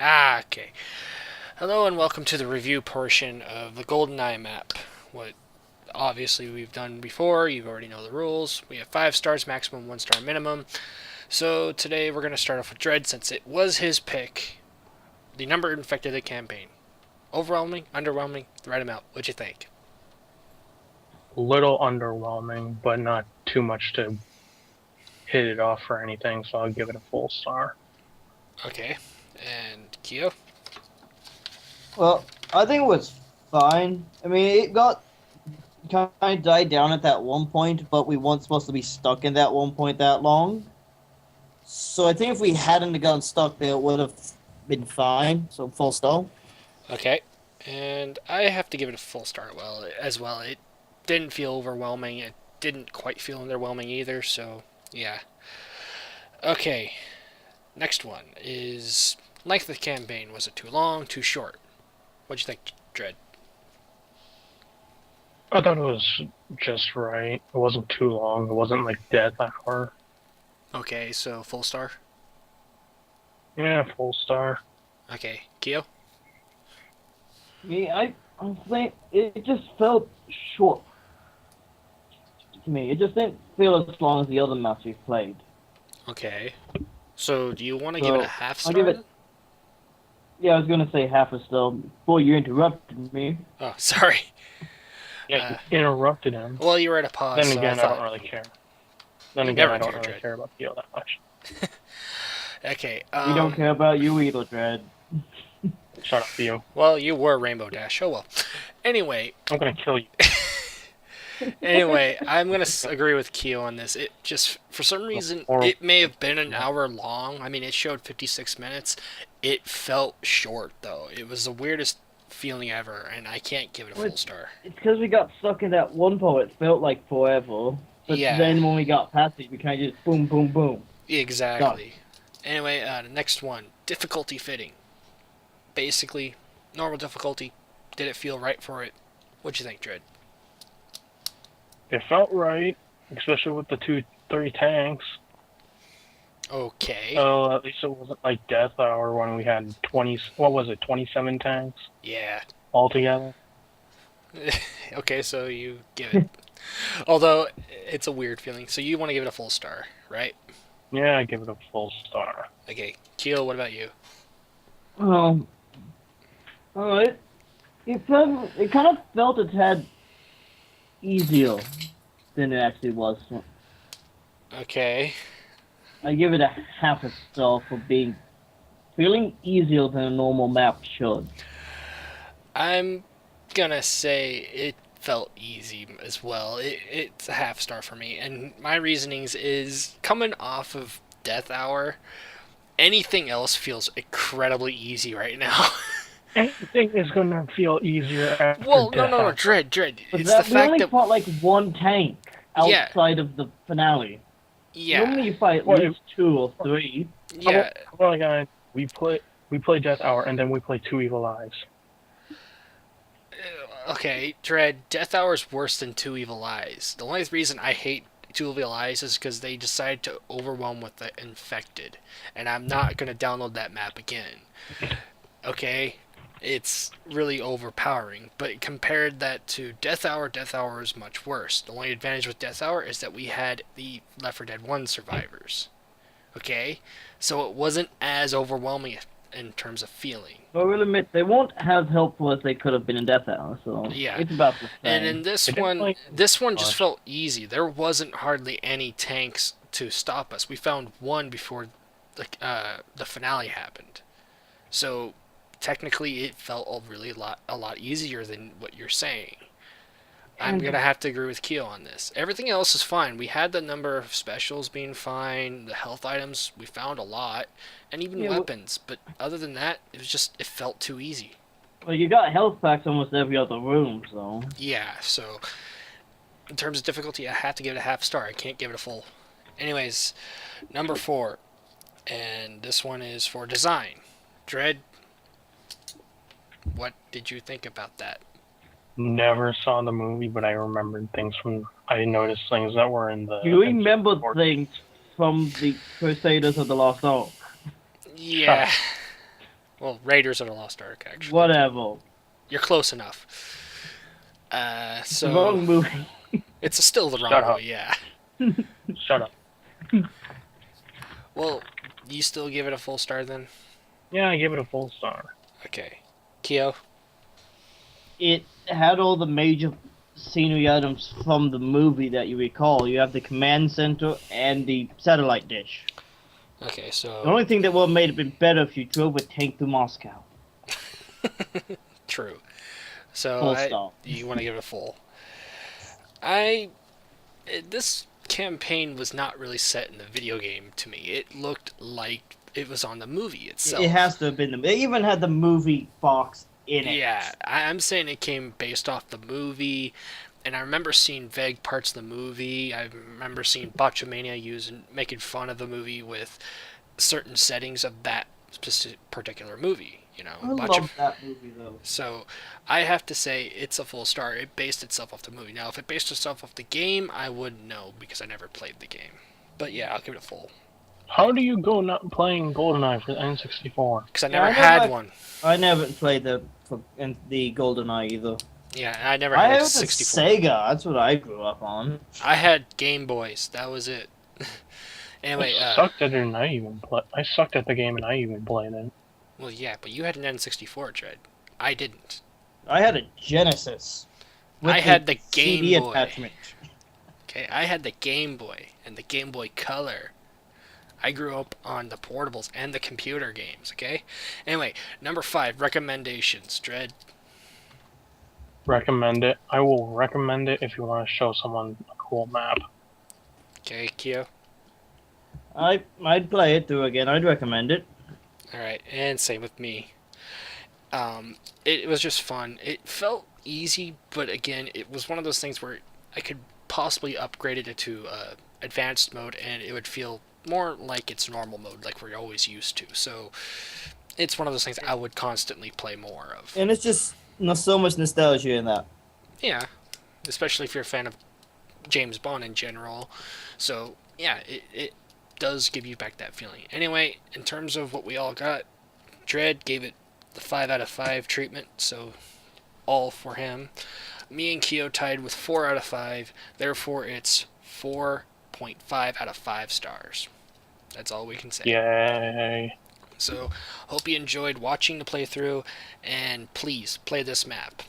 Okay. Hello and welcome to the review portion of the Goldeneye map. What obviously we've done before, you already know the rules. We have 5 stars maximum, 1 star minimum. So today we're going to start off with Dread since it was his pick. The number infected the campaign. Overwhelming? Underwhelming? Write him out. What'd you think? Little underwhelming, but not too much to hit it off or anything, so I'll give it a full star. Okay. And Kyo? Well, I think it was fine. I mean, it got kind of died down at that one point, but we weren't supposed to be stuck in that one point that long. So I think if we hadn't gotten stuck there, it would have been fine. So full stop. Okay. And I have to give it a full star as well. It didn't feel overwhelming. It didn't quite feel underwhelming either, so yeah. Okay. Next one is length of the campaign. Was it too long, too short? What'd you think, Dread? I thought it was just right. It wasn't too long. It wasn't like Death Hour. Okay, so full star. Yeah, full star. Okay, Kyo? I think it just felt short to me. It just didn't feel as long as the other maps we've played. Okay. So do you want to give it a So half I'll star give it. then? Yeah, I was gonna say half a star before you interrupted me. Oh, sorry. Yeah, you interrupted him. Well, you were at a pause, Then so again, I I don't thought... really care. Then You again, never I don't care, really Dread. care about Theo that much. Okay, We don't care about you either, Dread. Shut up, Theo. well, you were Rainbow Dash. Oh well. Anyway, I'm gonna kill you. I'm gonna agree with Keo on this. It just, for some reason, Horrible. it may have been an hour long. I mean, it showed 56 minutes. It felt short though. It was the weirdest feeling ever, and I can't give it a full star. It's because we got stuck in that one part. It felt like forever. But Yeah, then when we got past it, we kind of just boom, boom, boom. Done. exactly. Anyway, the next one, difficulty fitting. Basically, normal difficulty. Did it feel right for it? What'd you think, Dread? It felt right, especially with the 3 tanks. Okay. Oh, at least it wasn't like Death Hour when we had 20. What was it? 27 tanks Yeah. altogether. Okay, so you give it. Although it's a weird feeling, so you want to give it a full star, right? Yeah, I give it a full star. Okay, Keel, what about you? Um, it kind of felt a tad easier than it actually was. Okay. I give it a half a star for being feeling easier than a normal map should. I'm gonna say it felt easy as well. It's a half star for me, and my reasonings is coming off of Death Hour. Anything else feels incredibly easy right now. Anything is gonna feel easier after Well, no, Death no, no, Hour. Dread. But It's the we fact only that fought like one tank yeah, outside of the finale. yeah, Normally you fight at Well, least two or three. yeah. Well, guys, we play Death Hour and then we play Two Evil Eyes. Okay, Dread, Death Hour is worse than Two Evil Eyes. The only reason I hate Two Evil Eyes is because they decided to overwhelm with the infected, and I'm not gonna download that map again. Okay, it's really overpowering. But compared that to Death Hour is much worse. The only advantage with Death Hour is that we had the Left 4 Dead 1 survivors. Okay, so it wasn't as overwhelming in terms of feeling. But we'll admit they won't have helpful as they could have been in Death Hour, so Yeah, it's about the and same. in this It didn't one, like this one just much. felt easy. There wasn't hardly any tanks to stop us. We found one before the finale happened. So technically, it felt a lot easier than what you're saying. I'm And gonna have to agree with Keo on this. Everything else is fine. We had the number of specials being fine. The health items we found a lot, and even yeah, weapons. But other than that, it felt too easy. well, you got health packs almost every other room, so Yeah. So in terms of difficulty, I have to give it a half star. I can't give it a full. Anyways, number 4, and this one is for design. Dread, what did you think about that? Never saw the movie, but I remembered things from. I noticed things that were in the. you remember things from the Crusaders of the Lost Ark. Yeah, Well, Raiders of the Lost Ark, actually. Whatever. You're close enough. So Wrong movie. it's still the wrong Shut up. movie, yeah. Shut up. Well, you still give it a full star then? Yeah, I give it a full star. Okay. Kyo? It had all the major scenery items from the movie that you recall. You have the command center and the satellite dish. Okay, The so... only thing that would have made it been better if you drove a tank through Moscow. True. So, Full stop. you want to give it a full. This campaign was not really set in the video game to me. It looked like it was on the movie itself. It has to have been. They even had the movie box in it. Yeah, I'm saying it came based off the movie, and I remember seeing vague parts of the movie. I remember seeing Botchamania making fun of the movie with certain settings of that particular movie. You know, I love that movie though. So I have to say it's a full star. It based itself off the movie. Now, if it based itself off the game, I wouldn't know because I never played the game. But yeah, I'll give it a full. How do you go not playing Goldeneye for the N64? Because I Yeah, never I had never- one. I never played the Goldeneye either. Yeah, and I never I had a have the 64. Sega. That's what I grew up on. I had Game Boys. That was it. Anyway, I sucked at it and I even play. I sucked at the game and I even played it. well, yeah, but you had an N64, Dread. I didn't. I had a Genesis. I had the CD Game Boy. attachment. Okay, I had the Game Boy and the Game Boy Color. I grew up on the portables and the computer games, okay? Anyway, number 5, recommendations. Dread. Recommend it. I will recommend it if you want to show someone a cool map. Okay, Kyo. I'd play it through again. I'd recommend it. Alright, and same with me. It was just fun. It felt easy, but again, it was one of those things where I could possibly upgrade it to advanced mode and it would feel more like its normal mode, like we're always used to. So it's one of those things I would constantly play more of. And it's just so much nostalgia in that. Yeah, especially if you're a fan of James Bond in general. So yeah, it does give you back that feeling. Anyway, in terms of what we all got, Dread gave it the 5 out of 5 treatment, so all for him. Me and Kyo tied with 4 out of 5, therefore it's 4.5 out of 5 stars. That's all we can say. Yay. So, hope you enjoyed watching the playthrough, and please play this map.